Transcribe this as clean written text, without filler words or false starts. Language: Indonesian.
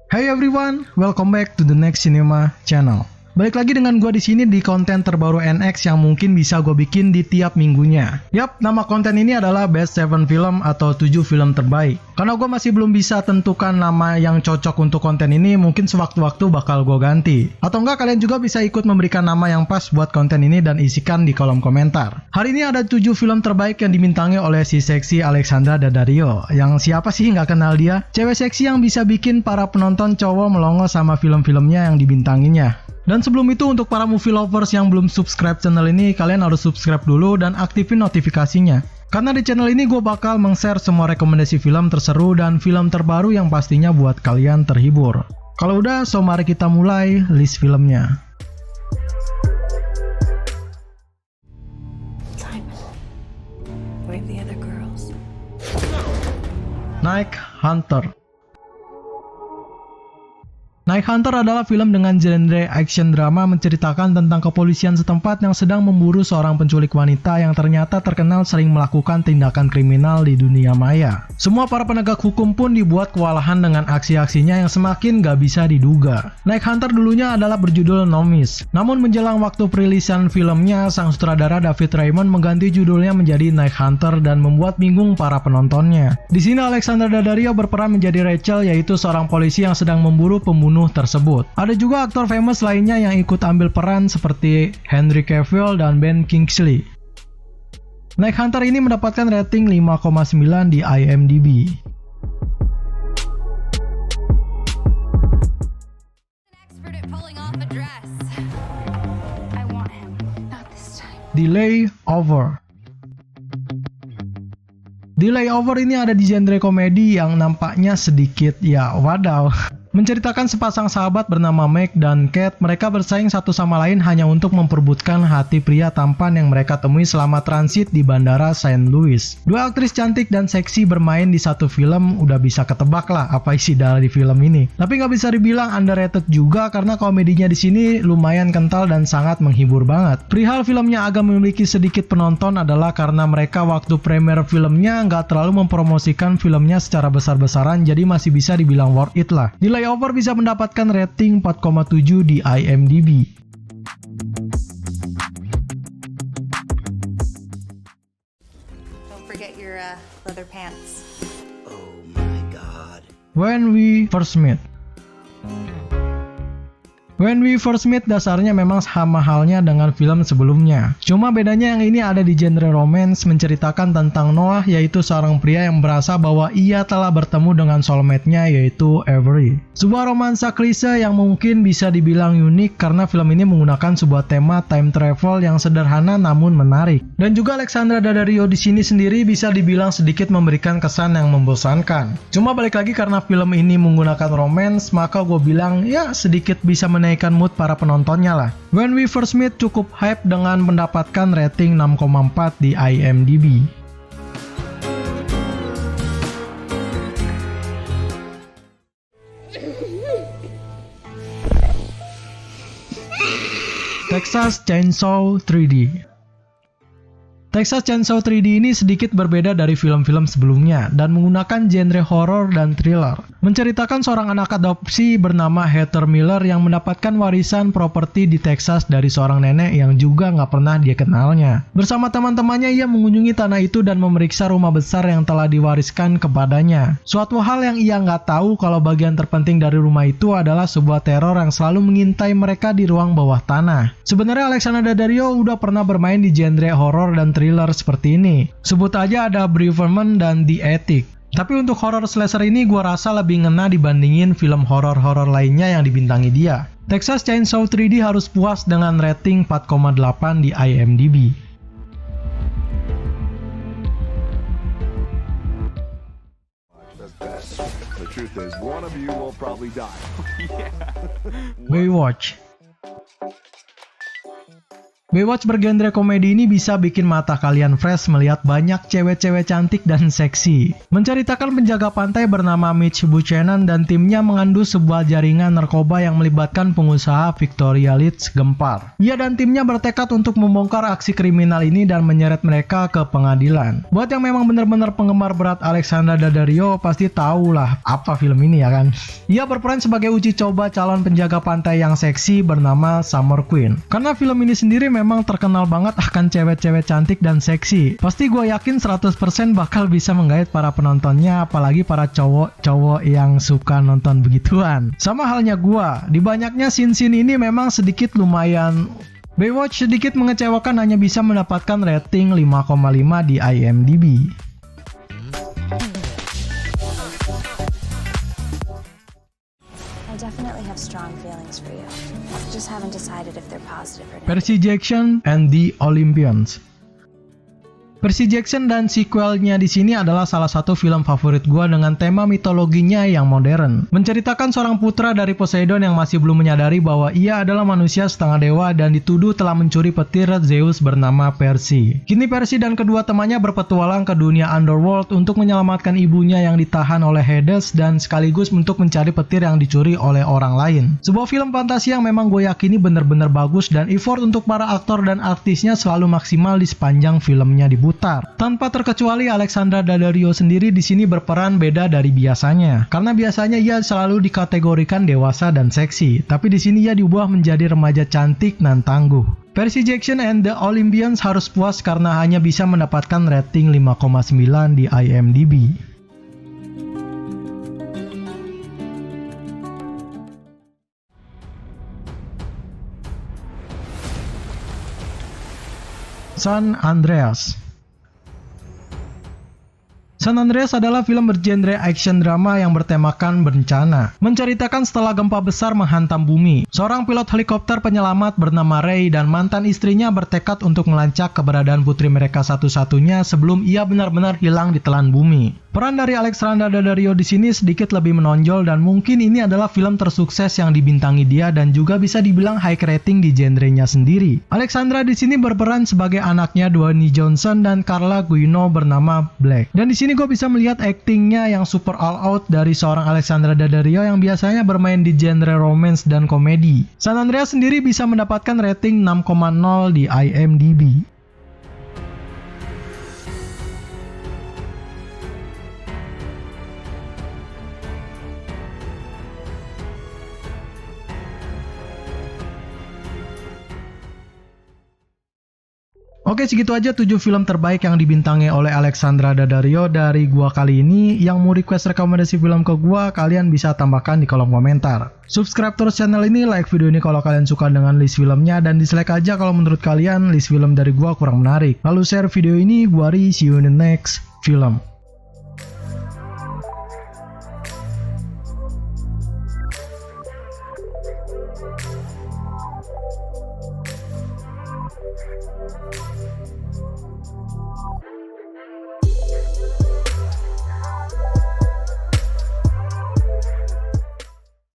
Hey everyone, welcome back to the Next Cinema channel. Balik lagi dengan gue di sini di konten terbaru NX yang mungkin bisa gue bikin di tiap minggunya. Yap, nama konten ini adalah Best 7 Film atau 7 film terbaik. Karena gue masih belum bisa tentukan nama yang cocok untuk konten ini, mungkin sewaktu-waktu bakal gue ganti. Atau enggak, kalian juga bisa ikut memberikan nama yang pas buat konten ini dan isikan di kolom komentar. Hari ini ada 7 film terbaik yang dibintangi oleh si seksi Alexandra Daddario. Yang siapa sih nggak kenal dia? Cewek seksi yang bisa bikin para penonton cowok melongo sama film-filmnya yang dibintanginya. Dan sebelum itu, untuk para movie lovers yang belum subscribe channel ini, kalian harus subscribe dulu dan aktifin notifikasinya. Karena di channel ini gue bakal meng-share semua rekomendasi film terseru dan film terbaru yang pastinya buat kalian terhibur. Kalau udah, so mari kita mulai list filmnya. Night Hunter. Night Hunter adalah film dengan genre action drama menceritakan tentang kepolisian setempat yang sedang memburu seorang penculik wanita yang ternyata terkenal sering melakukan tindakan kriminal di dunia maya. Semua para penegak hukum pun dibuat kewalahan dengan aksi-aksinya yang semakin gak bisa diduga. Night Hunter dulunya adalah berjudul Nomis. Namun menjelang waktu perilisan filmnya, sang sutradara David Raymond mengganti judulnya menjadi Night Hunter dan membuat bingung para penontonnya. Di sini Alexandra Daddario berperan menjadi Rachel, yaitu seorang polisi yang sedang memburu pembunuh tersebut. Ada juga aktor famous lainnya yang ikut ambil peran seperti Henry Cavill dan Ben Kingsley. Night Hunter ini mendapatkan rating 5,9 di IMDb. Delay Over. Delay Over ini ada di genre komedi yang nampaknya sedikit wadaw. Menceritakan sepasang sahabat bernama Meg dan Kate. Mereka bersaing satu sama lain hanya untuk memperebutkan hati pria tampan yang mereka temui selama transit di bandara St. Louis. Dua aktris cantik dan seksi bermain di satu film, udah bisa ketebak lah apa isi dari film ini. Tapi nggak bisa dibilang underrated juga karena komedinya di sini lumayan kental dan sangat menghibur banget. Perihal filmnya agak memiliki sedikit penonton adalah karena mereka waktu premier filmnya nggak terlalu mempromosikan filmnya secara besar-besaran, jadi masih bisa dibilang worth it lah. Delay Over bisa mendapatkan rating 4,7 di IMDb. Don't forget your leather pants. Oh my god. When We First Met. When We First Meet dasarnya memang sama halnya dengan film sebelumnya. Cuma bedanya yang ini ada di genre romance, menceritakan tentang Noah, yaitu seorang pria yang merasa bahwa ia telah bertemu dengan soulmate-nya, yaitu Avery. Sebuah romansa klise yang mungkin bisa dibilang unik karena film ini menggunakan sebuah tema time travel yang sederhana namun menarik. Dan juga Alexandra Daddario di sini sendiri bisa dibilang sedikit memberikan kesan yang membosankan. Cuma balik lagi karena film ini menggunakan romance, maka gue bilang ya sedikit bisa menaikkan mood para penontonnya lah. When We First Meet cukup hype dengan mendapatkan rating 6,4 di IMDb. Texas Chainsaw 3D. Texas Chainsaw 3D ini sedikit berbeda dari film-film sebelumnya dan menggunakan genre horor dan thriller. Menceritakan seorang anak adopsi bernama Heather Miller yang mendapatkan warisan properti di Texas dari seorang nenek yang juga nggak pernah dia kenalnya. Bersama teman-temannya ia mengunjungi tanah itu dan memeriksa rumah besar yang telah diwariskan kepadanya. Suatu hal yang ia nggak tahu kalau bagian terpenting dari rumah itu adalah sebuah teror yang selalu mengintai mereka di ruang bawah tanah. Sebenarnya Alexandra Daddario udah pernah bermain di genre horor dan thriller seperti ini. Sebut aja ada Braverman dan The Attic. Tapi untuk horror slasher ini gua rasa lebih ngena dibandingin film horor-horor lainnya yang dibintangi dia. Texas Chainsaw 3D harus puas dengan rating 4,8 di IMDb. Baywatch. Baywatch bergenre komedi ini bisa bikin mata kalian fresh melihat banyak cewek-cewek cantik dan seksi. Menceritakan penjaga pantai bernama Mitch Buchanan dan timnya mengandu sebuah jaringan narkoba yang melibatkan pengusaha Victoria Leeds gempar. Ia dan timnya bertekad untuk membongkar aksi kriminal ini dan menyeret mereka ke pengadilan. Buat yang memang benar-benar penggemar berat Alexandra Daddario pasti tahulah apa film ini ya kan. Ia berperan sebagai uji coba calon penjaga pantai yang seksi bernama Summer Queen. Karena film ini sendiri memang terkenal banget akan cewek-cewek cantik dan seksi. Pasti gue yakin 100% bakal bisa menggait para penontonnya, apalagi para cowok-cowok yang suka nonton begituan. Sama halnya gue, di banyaknya scene-scene ini memang sedikit lumayan. Baywatch sedikit mengecewakan hanya bisa mendapatkan rating 5,5 di IMDb. I definitely have strong feelings for you. Just haven't decided if they're positive or negative. Percy Jackson and the Olympians. Percy Jackson dan sequelnya di sini adalah salah satu film favorit gua dengan tema mitologinya yang modern. Menceritakan seorang putra dari Poseidon yang masih belum menyadari bahwa ia adalah manusia setengah dewa dan dituduh telah mencuri petir Zeus bernama Percy. Kini Percy dan kedua temannya berpetualang ke dunia underworld untuk menyelamatkan ibunya yang ditahan oleh Hades dan sekaligus untuk mencari petir yang dicuri oleh orang lain. Sebuah film fantasi yang memang gue yakini benar-benar bagus dan effort untuk para aktor dan artisnya selalu maksimal di sepanjang filmnya dibuat. Tanpa terkecuali Alexandra Daddario sendiri di sini berperan beda dari biasanya. Karena biasanya ia selalu dikategorikan dewasa dan seksi, tapi di sini ia diubah menjadi remaja cantik dan tangguh. Percy Jackson and the Olympians harus puas karena hanya bisa mendapatkan rating 5,9 di IMDb. San Andreas. San Andreas adalah film bergenre action drama yang bertemakan bencana. Menceritakan setelah gempa besar menghantam bumi, seorang pilot helikopter penyelamat bernama Ray dan mantan istrinya bertekad untuk melacak keberadaan putri mereka satu-satunya sebelum ia benar-benar hilang di telan bumi. Peran dari Alexandra Daddario di sini sedikit lebih menonjol dan mungkin ini adalah film tersukses yang dibintangi dia dan juga bisa dibilang high rating di genrenya sendiri. Alexandra di sini berperan sebagai anaknya Dwayne Johnson dan Carla Gugino bernama Black. Dan di sini gue bisa melihat aktingnya yang super all out dari seorang Alexandra Daddario yang biasanya bermain di genre romance dan komedi. San Andreas sendiri bisa mendapatkan rating 6,0 di IMDb. Oke, segitu aja 7 film terbaik yang dibintangi oleh Alexandra Daddario dari gua kali ini. Yang mau request rekomendasi film ke gua, kalian bisa tambahkan di kolom komentar. Subscribe terus channel ini, like video ini kalau kalian suka dengan list filmnya, dan dislike aja kalau menurut kalian list film dari gua kurang menarik. Lalu share video ini, gua Ri, see you in the next film.